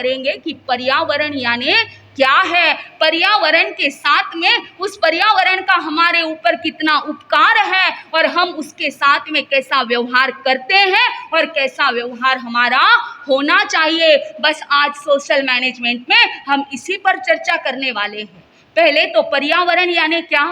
करेंगे कि पर्यावरण यानी क्या है, पर्यावरण के साथ में उस पर्यावरण का हमारे ऊपर कितना उपकार है और हम उसके साथ में कैसा व्यवहार करते हैं और कैसा व्यवहार हमारा होना चाहिए। बस आज सोशल मैनेजमेंट में हम इसी पर चर्चा करने वाले हैं। पहले तो पर्यावरण यानी क्या?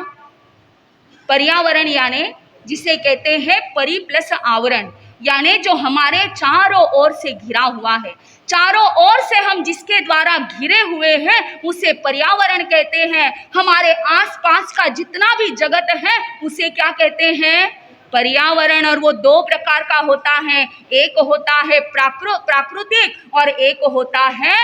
पर्यावरण यानी जिसे कहते हैं परि प्लस आवरण, यानी जो हमारे चारों ओर से घिरा हुआ है, चारों ओर से हम जिसके द्वारा घिरे हुए हैं उसे पर्यावरण कहते हैं। हमारे आसपास का जितना भी जगत है उसे क्या कहते हैं? पर्यावरण। और वो दो प्रकार का होता है, एक होता है प्राकृतिक और एक होता है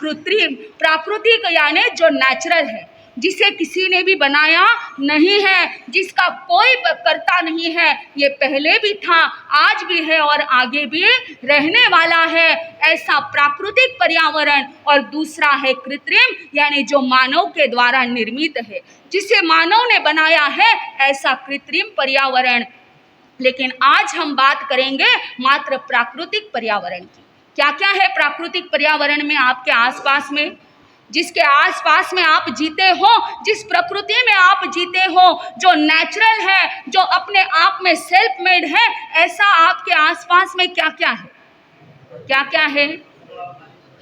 कृत्रिम। प्राकृतिक यानी जो नेचुरल है, जिसे किसी ने भी बनाया नहीं है, जिसका कोई करता नहीं है, ये पहले भी था, आज भी है और आगे भी रहने वाला है, ऐसा प्राकृतिक पर्यावरण। और दूसरा है कृत्रिम, यानी जो मानव के द्वारा निर्मित है, जिसे मानव ने बनाया है, ऐसा कृत्रिम पर्यावरण। लेकिन आज हम बात करेंगे मात्र प्राकृतिक पर्यावरण की। क्या क्या है प्राकृतिक पर्यावरण में आपके आसपास में, जिसके आसपास में आप जीते हो, जिस प्रकृति में आप जीते हो, जो नेचुरल है, जो अपने आप में सेल्फ मेड है, ऐसा आपके आसपास में क्या क्या है? क्या क्या है?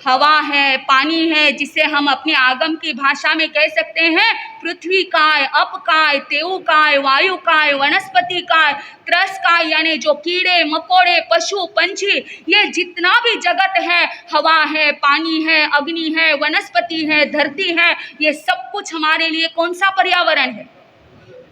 हवा है, पानी है, जिसे हम अपनी आगम की भाषा में कह सकते हैं पृथ्वी काय, अप काय, तेउ काय, वायु काय, वनस्पति काय, त्रस काय, यानी जो कीड़े मकोड़े, पशु पंछी, ये जितना भी जगत है, हवा है, पानी है, अग्नि है, वनस्पति है, धरती है, ये सब कुछ हमारे लिए कौन सा पर्यावरण है?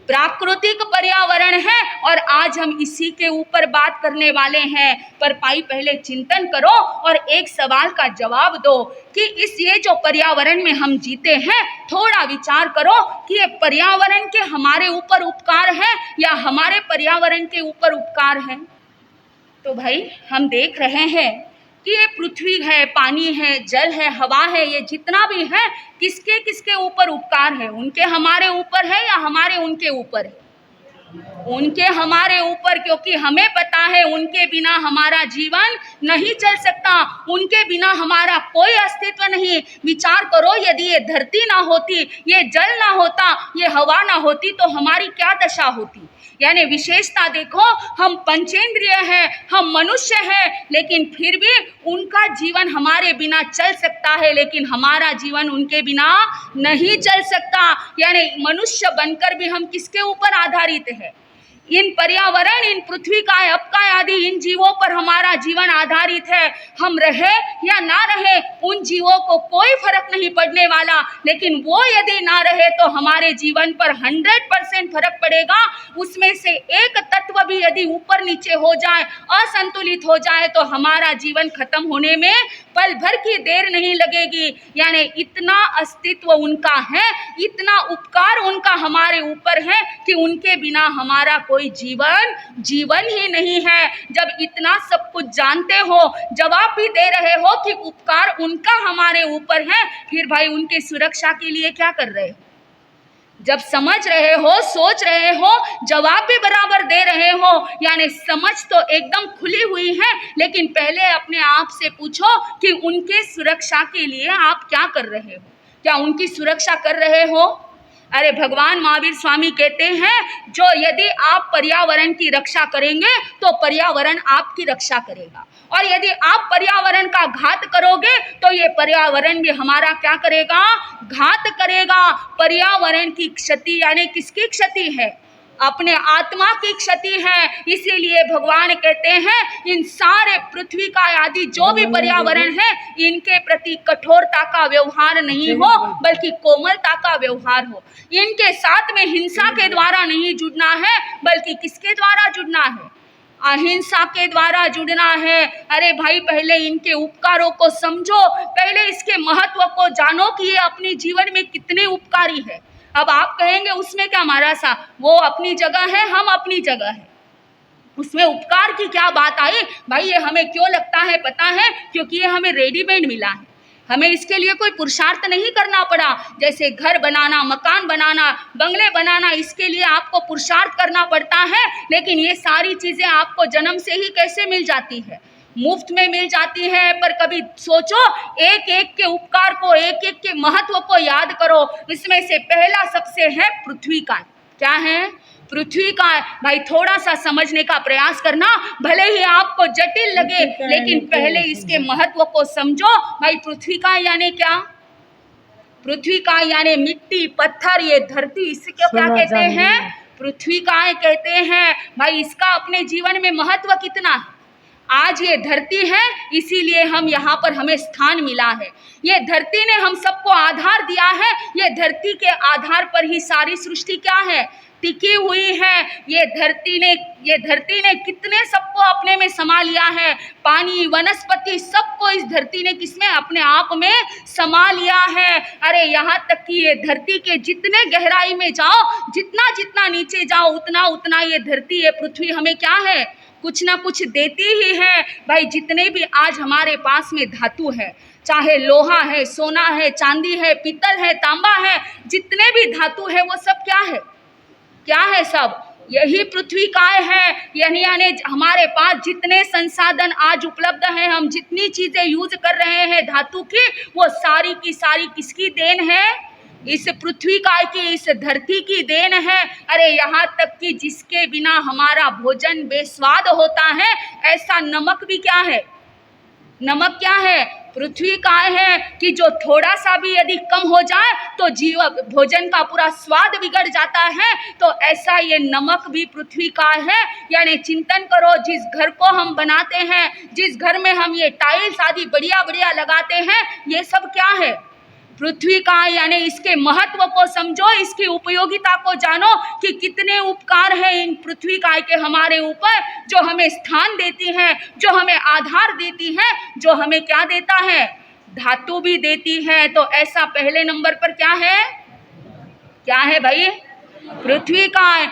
प्राकृतिक पर्यावरण है। और आज हम इसी के ऊपर बात करने वाले हैं। पर भाई पहले चिंतन करो और एक सवाल का जवाब दो कि ये जो पर्यावरण में हम जीते हैं, थोड़ा विचार करो कि ये पर्यावरण के हमारे ऊपर उपकार है या हमारे पर्यावरण के ऊपर उपकार है। तो भाई हम देख रहे हैं कि ये पृथ्वी है, पानी है, जल है, हवा है, ये जितना भी है, किसके किसके ऊपर उपकार है? उनके हमारे ऊपर है या हमारे उनके ऊपर है? उनके हमारे ऊपर, क्योंकि हमें पता है उनके बिना हमारा जीवन नहीं चल सकता, उनके बिना हमारा कोई अस्तित्व नहीं। विचार करो, यदि ये धरती ना होती, ये जल ना होता, ये हवा ना होती, तो हमारी क्या दशा होती? यानी विशेषता देखो, हम पंचेंद्रिय हैं, हम मनुष्य हैं, लेकिन फिर भी उनका जीवन हमारे बिना चल सकता है, लेकिन हमारा जीवन उनके बिना नहीं चल सकता। यानी मनुष्य बनकर भी हम किसके ऊपर आधारित है? इन पर्यावरण, इन पृथ्वी का, अपकाय आदि इन जीवों पर हमारा जीवन आधारित है। हम रहे या ना रहे, उन जीवों को कोई फर्क नहीं पड़ने वाला, लेकिन वो यदि ना रहे तो हमारे जीवन पर 100% फर्क पड़ेगा। उसमें से एक तत्व भी यदि ऊपर नीचे हो जाए, असंतुलित हो जाए, तो हमारा जीवन खत्म होने में पल भर की देर नहीं लगेगी। यानी इतना अस्तित्व उनका है, इतना उपकार उनका हमारे ऊपर है कि उनके बिना हमारा कोई जीवन ही नहीं है। जब इतना सब कुछ जानते हो, जवाब भी दे रहे हो कि उपकार उनका हमारे ऊपर है, फिर भाई उनके सुरक्षा के लिए क्या कर रहे हो? जब समझ रहे हो, सोच रहे हो, जवाब भी बराबर दे रहे हो, यानी समझ तो एकदम खुली हुई है, लेकिन पहले अपने आप से पूछो कि उनके सुरक्षा के लिए आप क्या कर रहे हो? क्या उनकी सुरक्षा कर रहे हो? अरे भगवान महावीर स्वामी कहते हैं, जो यदि आप पर्यावरण की रक्षा करेंगे तो पर्यावरण आपकी रक्षा करेगा, और यदि आप पर्यावरण का घात करोगे तो ये पर्यावरण भी हमारा क्या करेगा? घात करेगा। पर्यावरण की क्षति यानी किसकी क्षति है? अपने आत्मा की क्षति है। इसीलिए भगवान कहते हैं, इन सारे पृथ्वी का आदि जो भी पर्यावरण है, इनके प्रति कठोरता का व्यवहार नहीं हो, बल्कि कोमलता का व्यवहार हो। इनके साथ में हिंसा के द्वारा नहीं जुड़ना है, बल्कि किसके द्वारा जुड़ना है? अहिंसा के द्वारा जुड़ना है। अरे भाई पहले इनके उपकारों को समझो, पहले इसके महत्व को जानो कि ये अपने जीवन में कितने उपकारी है। अब आप कहेंगे उसमें क्या महाराज साहब, वो अपनी जगह है, हम अपनी जगह है, उसमें उपकार की क्या बात आई? भाई ये हमें क्यों लगता है पता है? क्योंकि ये हमें रेडीमेड मिला है, हमें इसके लिए कोई पुरुषार्थ नहीं करना पड़ा। जैसे घर बनाना, मकान बनाना, बंगले बनाना, इसके लिए आपको पुरुषार्थ करना पड़ता है, लेकिन ये सारी चीज़ें आपको जन्म से ही कैसे मिल जाती है? मुफ्त में मिल जाती है, पर कभी सोचो एक एक के उपकार को, एक एक के महत्व को याद करो। इसमें से पहला सबसे है पृथ्वी का। क्या है? पृथ्वी का। भाई थोड़ा सा समझने का प्रयास करना, भले ही आपको जटिल लगे, लेकिन पहले इसके महत्व को समझो। भाई पृथ्वी का यानी क्या? पृथ्वी का यानी मिट्टी, पत्थर, ये धरती, इसको क्या कहते हैं? पृथ्वी का कहते हैं। भाई इसका अपने जीवन में महत्व कितना है। आज ये धरती है, इसीलिए हम यहाँ पर हमें स्थान मिला है। ये धरती ने हम सबको आधार दिया है। ये धरती के आधार पर ही सारी सृष्टि क्या है? टिकी हुई है। ये धरती ने कितने सबको अपने में समा लिया है। पानी, वनस्पति, सबको इस धरती ने किसमें? अपने आप में समा लिया है। अरे यहाँ तक कि ये धरती के जितने गहराई में जाओ, जितना जितना नीचे जाओ, उतना उतना ये धरती, ये पृथ्वी हमें क्या है? कुछ ना कुछ देती ही है। भाई जितने भी आज हमारे पास में धातु है, चाहे लोहा है, सोना है, चांदी है, पीतल है, तांबा है, जितने भी धातु है वो सब क्या है? क्या है? सब यही पृथ्वी का है। यानी हमारे पास जितने संसाधन आज उपलब्ध हैं, हम जितनी चीजें यूज कर रहे हैं धातु की, वो सारी की सारी किसकी देन है? इस पृथ्वी का की, इस धरती की देन है। अरे यहाँ तक कि जिसके बिना हमारा भोजन बेस्वाद होता है, ऐसा नमक भी क्या है? नमक क्या है? पृथ्वी का है कि जो थोड़ा सा भी यदि कम हो जाए तो भोजन का पूरा स्वाद बिगड़ जाता है। तो ऐसा ये नमक भी पृथ्वी का है। यानी चिंतन करो, जिस घर को हम बनाते हैं, जिस घर में हम ये टाइल्स आदि बढ़िया बढ़िया लगाते हैं, ये सब क्या है? पृथ्वी का। यानी इसके महत्व को समझो, इसकी उपयोगिता को जानो कि कितने उपकार है इन पृथ्वी का के हमारे ऊपर, जो हमें स्थान देती है, जो हमें आधार देती है, जो हमें क्या देता है? धातु भी देती है। तो ऐसा पहले नंबर पर क्या है? क्या है भाई? पृथ्वी का।